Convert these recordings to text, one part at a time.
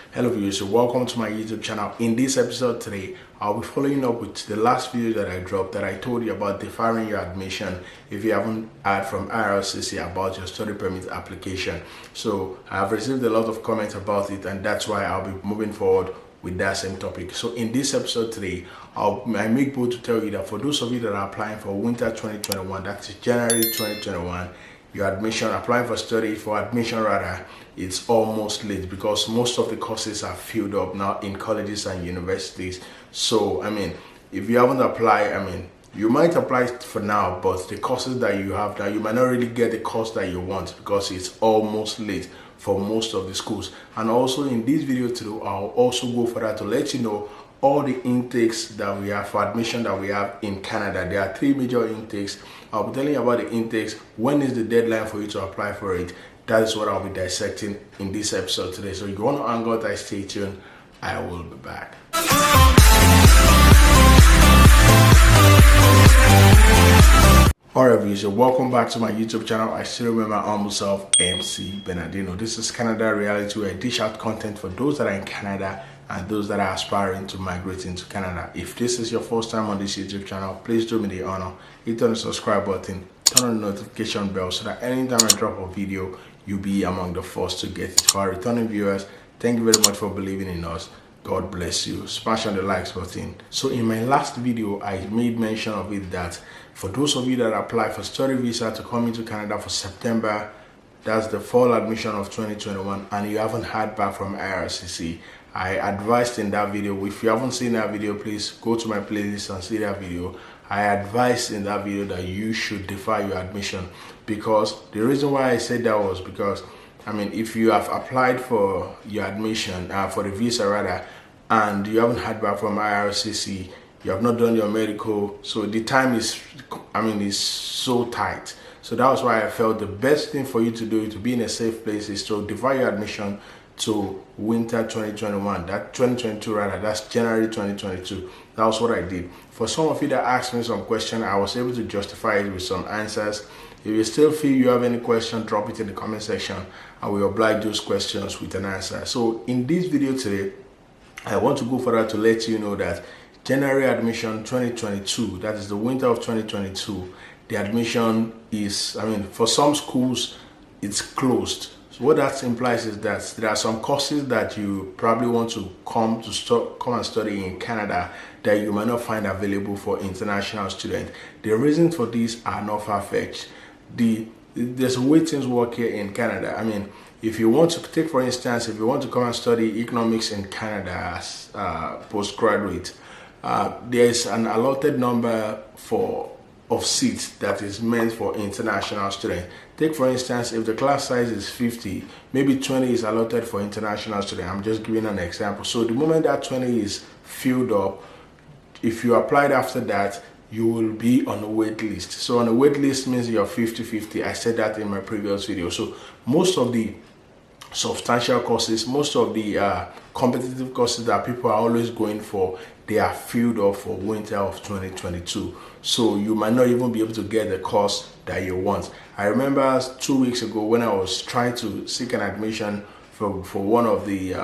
Hello viewers, so welcome to my YouTube channel. In this episode today, I'll be following up with the last video that I dropped that I told you about deferring your admission if you haven't heard from IRCC about your study permit application. So I've received a lot of comments about it, and that's why I'll be moving forward with that same topic. So in this episode today, I make bold to tell you that for those of you that are applying for winter 2021, that's January 2021, your applying for admission rather, it's almost late because most of the courses are filled up now in colleges and universities. So if you haven't applied, you might apply for now, but the courses that you have now, you might not really get the course that you want because it's almost late for most of the schools. And also in this video too, I'll also go further to let you know all the intakes that we have for admission that we have in Canada. There are 3 major intakes. I'll be telling you about the intakes. When is the deadline for you to apply for it? That is what I'll be dissecting in this episode today. So if you want to hang out, stay tuned. I will be back. Alright viewers, so welcome back to my YouTube channel. I still remember my humble self, MC Bernardino. This is Canada Reality, where I dish out content for those that are in Canada and those that are aspiring to migrate into Canada. If this is your first time on this YouTube channel, please do me the honor, hit on the subscribe button, turn on the notification bell so that anytime I drop a video, you'll be among the first to get it. For our returning viewers, thank you very much for believing in us. God bless you. Smash on the likes button. So in my last video, I made mention of it that for those of you that apply for study visa to come into Canada for September, that's the fall admission of 2021, and you haven't heard back from IRCC, I advised in that video. If you haven't seen that video, please go to my playlist and see that video. I advised in that video that you should defer your admission, because the reason why I said that was because if you have applied for your admission, for the visa rather, and you haven't heard back from IRCC, you have not done your medical, so the time is so tight. So that was why I felt the best thing for you to do to be in a safe place is to defer your admission to winter 2021, that 2022 rather, that's January 2022. That was what I did. For some of you that asked me some question, I was able to justify it with some answers. If you still feel you have any question, drop it in the comment section. I will oblige those questions with an answer. So in this video today, I want to go further to let you know that January admission 2022, that is the winter of 2022, the admission is, for some schools, it's closed. So what that implies is that there are some courses that you probably want to come and study in Canada that you might not find available for international students. The reasons for this are not far-fetched. There's a way things work here in Canada. If you want to take, for instance, if you want to come and study economics in Canada as postgraduate, there's an allotted number of seats that is meant for international students. Take for instance, if the class size is 50, maybe 20 is allotted for international students. I'm just giving an example. So the moment that 20 is filled up, if you applied after that, you will be on a wait list. So on a wait list means you're 50-50. I said that in my previous video. So most of the substantial courses, most of the competitive courses that people are always going for, they are filled up for winter of 2022. So you might not even be able to get the course that you want. I remember 2 weeks ago when I was trying to seek an admission for one of the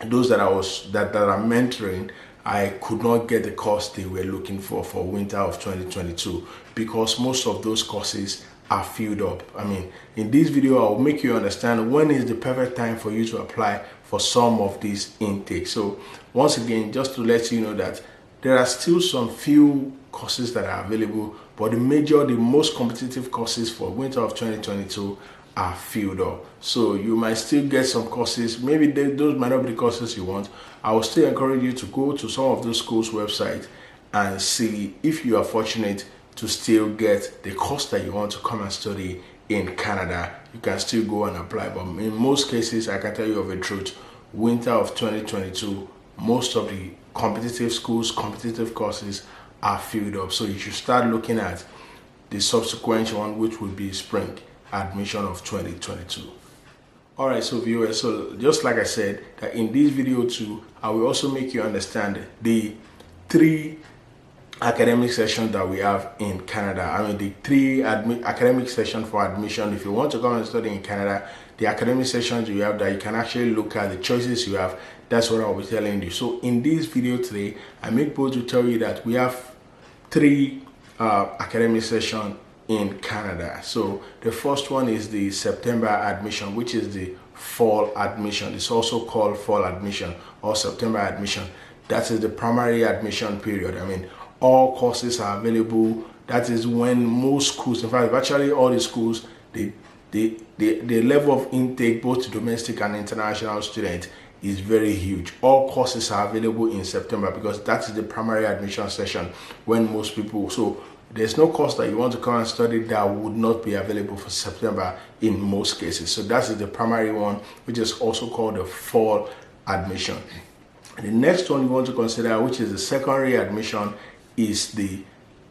those that I'm mentoring, I could not get the course they were looking for winter of 2022 because most of those courses are filled up. In this video, I'll make you understand when is the perfect time for you to apply for some of these intakes. So once again, just to let you know that there are still some few courses that are available, but the most competitive courses for winter of 2022 are filled up. So you might still get some courses. Maybe those might not be the courses you want. I will still encourage you to go to some of those schools' websites and see if you are fortunate to still get the course that you want to come and study in Canada. You can still go and apply, but in most cases, I can tell you of a truth, winter of 2022, most of the competitive schools, competitive courses are filled up. So you should start looking at the subsequent one, which would be spring admission of 2022. Alright, so viewers, so just like I said, that in this video too, I will also make you understand the three academic sessions that we have in Canada. I mean, the three academic sessions for admission. If you want to come and study in Canada, the academic sessions you have that you can actually look at, the choices you have, that's what I'll be telling you. So in this video today, I make bold to tell you that we have three academic sessions in Canada. So the first one is the September admission, which is the fall admission. It's also called fall admission or September admission. That is the primary admission period. I mean, all courses are available. That is when most schools, in fact, virtually all the schools, the level of intake, both domestic and international students, is very huge. All courses are available in September because that is the primary admission session when most people, so there's no course that you want to come and study that would not be available for September in most cases. So that is the primary one, which is also called the fall admission. The next one you want to consider, which is the secondary admission, is the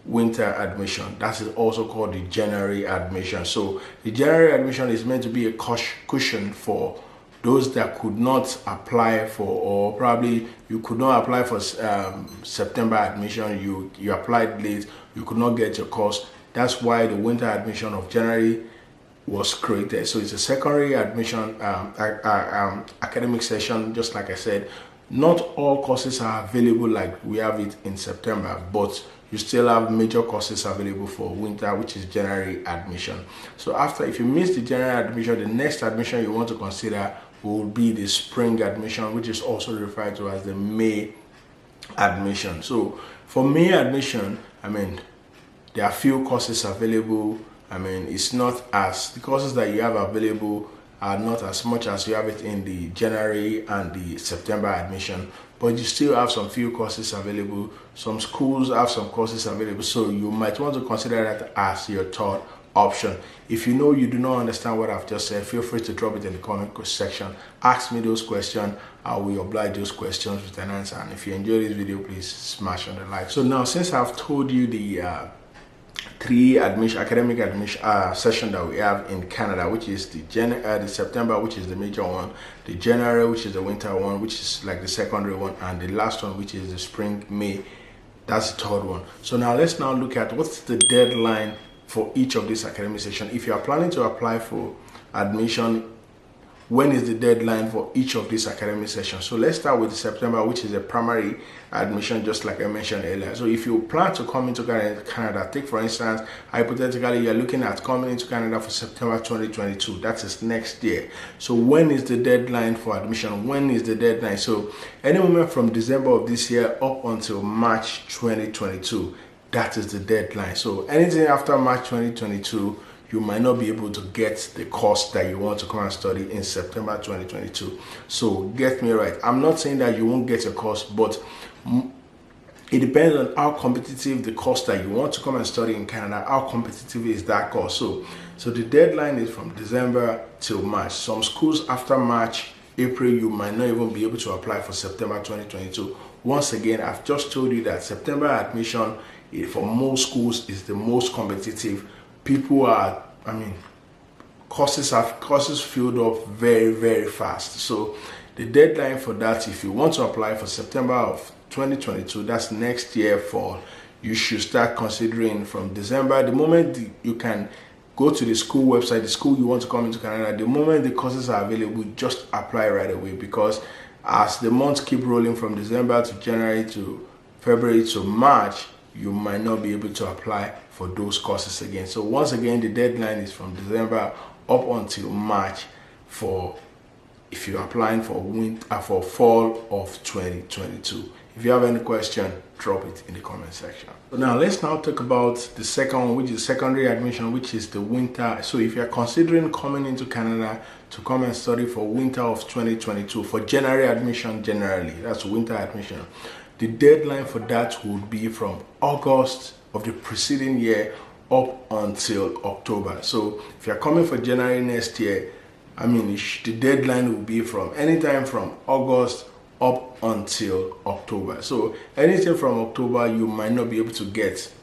winter admission. That is also called the January admission. So the January admission is meant to be a cushion for those that could not apply for, or probably you could not apply for September admission, you applied late, you could not get your course. That's why the winter admission of January was created. So it's a secondary admission academic session. Just like I said, not all courses are available like we have it in September, but you still have major courses available for winter, which is January admission. So after, if you miss the January admission, the next admission you want to consider will be the spring admission, which is also referred to as the May admission. So for May admission, I mean, there are few courses available. I mean, it's not as, the courses that you have available are not as much as you have it in the January and the September admission, but you still have some few courses available. Some schools have some courses available, so you might want to consider that as your third option. If you know you do not understand what I've just said, feel free to drop it in the comment section. Ask me those questions. I will oblige those questions with an answer. And if you enjoy this video, please smash on the like. So now, since I've told you the three academic admission session that we have in Canada, which is the September, which is the major one, the January, which is the winter one, which is like the secondary one, and the last one, which is the spring, May, that's the third one. So now let's now look at what's the deadline for each of these academic sessions. If you are planning to apply for admission, when is the deadline for each of these academic sessions? So let's start with September, which is a primary admission, just like I mentioned earlier. So if you plan to come into Canada, take for instance, hypothetically, you're looking at coming into Canada for September 2022. That is next year. So when is the deadline for admission? When is the deadline? So any moment from December of this year up until March 2022, that is the deadline. So anything after March 2022, you might not be able to get the course that you want to come and study in September 2022. So get me right. I'm not saying that you won't get your course, but it depends on how competitive the course that you want to come and study in Canada, how competitive is that course. So the deadline is from December till March. Some schools after March, April, you might not even be able to apply for September 2022. Once again, I've just told you that September admission for most schools is the most competitive. People are, I mean, courses filled up very, very fast. So the deadline for that, if you want to apply for September of 2022, that's next year fall, you should start considering from December. The moment you can go to the school website, the school you want to come into Canada, the moment the courses are available, just apply right away, because as the months keep rolling from December to January to February to March, you might not be able to apply for those courses again. So once again, the deadline is from December up until March for if you're applying for fall of 2022. If you have any question, drop it in the comment section. So now let's now talk about the second one, which is secondary admission, which is the winter. So if you're considering coming into Canada to come and study for winter of 2022, for January admission generally, that's winter admission, the deadline for that would be from August of the preceding year up until October. So if you're coming for January next year, I mean, the deadline will be from anytime from August up until October. So anything from October, you might not be able to get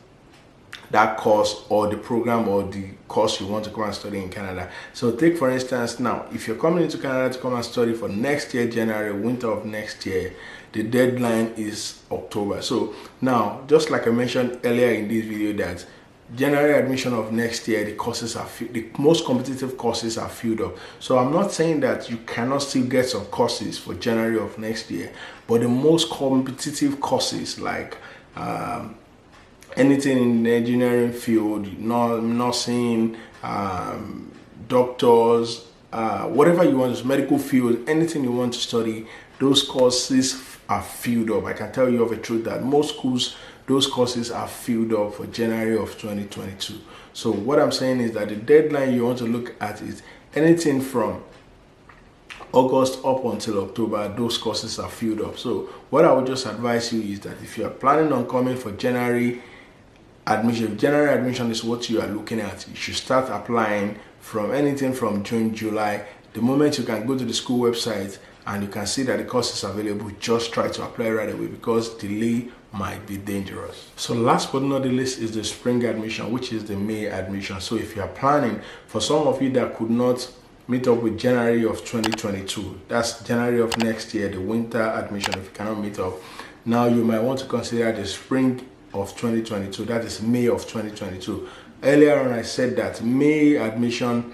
that course or the program or the course you want to come and study in Canada. So take for instance now, if you're coming into Canada to come and study for next year, January, winter of next year, the deadline is October. So now, just like I mentioned earlier in this video, that January admission of next year, the courses are the most competitive courses are filled up. So I'm not saying that you cannot still get some courses for January of next year, but the most competitive courses like anything in the engineering field, nursing, doctors, whatever you want, medical field, anything you want to study, those courses are filled up. I can tell you of a truth that most schools, those courses are filled up for January of 2022. So what I'm saying is that the deadline you want to look at is anything from August up until October. Those courses are filled up. So what I would just advise you is that if you are planning on coming for January admission, if January admission is what you are looking at, you should start applying from anything from June, July. The moment you can go to the school website and you can see that the course is available, just try to apply right away, because delay might be dangerous. So last but not the least is the spring admission, which is the May admission. So if you are planning, for some of you that could not meet up with January of 2022, that's January of next year, the winter admission, if you cannot meet up, now you might want to consider the spring of 2022, that is May of 2022. Earlier on I said that May admission,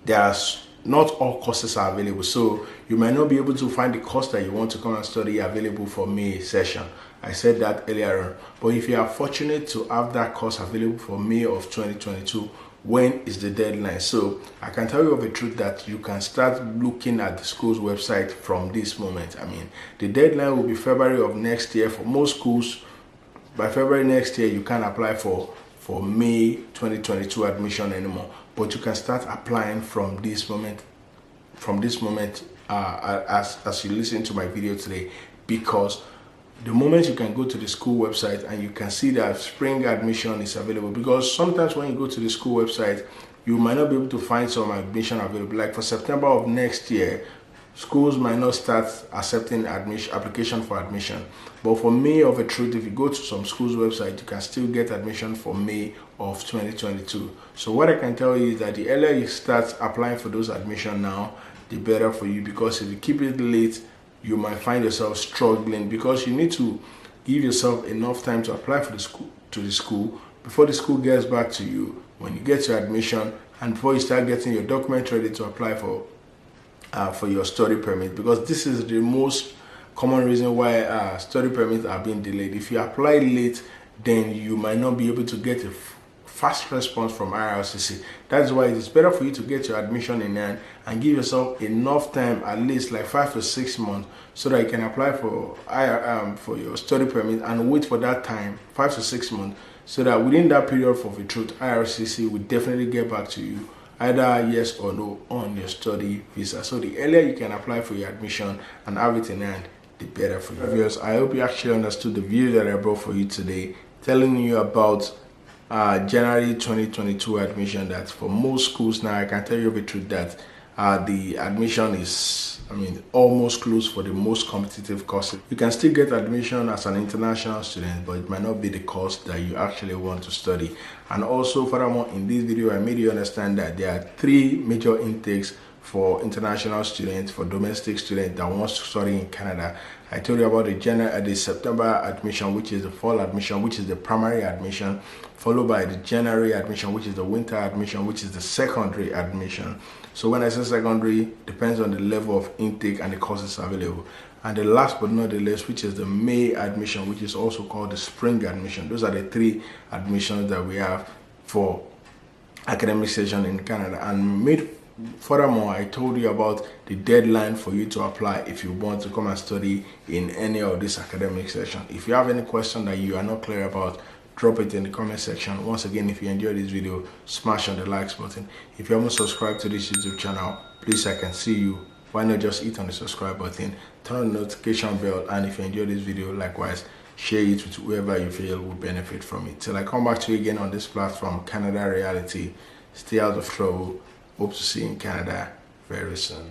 there's not all courses are available, so you might not be able to find the course that you want to come and study available for May session. I said that earlier on. But if you are fortunate to have that course available for May of 2022, when is the deadline? So I can tell you of a truth that you can start looking at the school's website from this moment. I mean, the deadline will be February of next year for most schools. By February next year, you can't apply for May 2022 admission anymore, but you can start applying from this moment as you listen to my video today, because the moment you can go to the school website and you can see that spring admission is available, because sometimes when you go to the school website, you might not be able to find some admission available. Like for September of next year, schools might not start accepting application for admission. But for May of a truth, if you go to some schools website, you can still get admission for May of 2022. So what I can tell you is that the earlier you start applying for those admission now, the better for you, because if you keep it late, you might find yourself struggling, because you need to give yourself enough time to apply for the school before the school gets back to you when you get your admission, and before you start getting your document ready to apply for your study permit, because this is the most common reason why study permits are being delayed. If you apply late, then you might not be able to get a fast response from IRCC. That's why it is better for you to get your admission in hand and give yourself enough time, at least like 5 to 6 months, so that you can apply for your study permit and wait for that time, 5 to 6 months, so that within that period of the truth, IRCC will definitely get back to you either yes or no on your study visa. So the earlier you can apply for your admission and have it in hand, the better for you. Viewers, I hope you actually understood the video that I brought for you today, telling you about January 2022 admission. That for most schools now, I can tell you the truth that the admission is, almost closed for the most competitive courses. You can still get admission as an international student, but it might not be the course that you actually want to study. And also, furthermore, in this video, I made you understand that there are 3 major intakes for international students, for domestic students that wants to study in Canada. I told you about the September admission, which is the fall admission, which is the primary admission, followed by the January admission, which is the winter admission, which is the secondary admission. So when I say secondary, depends on the level of intake and the courses available. And the last but not the least, which is the May admission, which is also called the spring admission. Those are the 3 admissions that we have for academic session in Canada. And furthermore, I told you about the deadline for you to apply if you want to come and study in any of this academic session. If you have any question that you are not clear about, drop it in the comment section. Once again, if you enjoyed this video, smash on the likes button. If you haven't subscribed to this YouTube channel, please, I can see you. Why not just hit on the subscribe button, turn on the notification bell, and if you enjoyed this video, likewise, share it with whoever you feel will benefit from it. Till I come back to you again on this platform, Canada Reality, stay out of trouble. Hope to see you in Canada very soon.